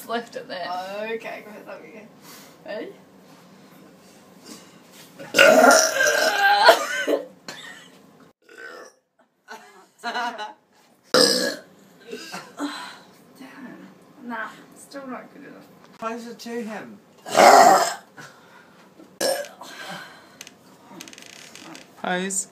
just lift it there. Okay, go ahead, let me go. Ready? Damn. Nah, still not good enough. Closer to him. Pose.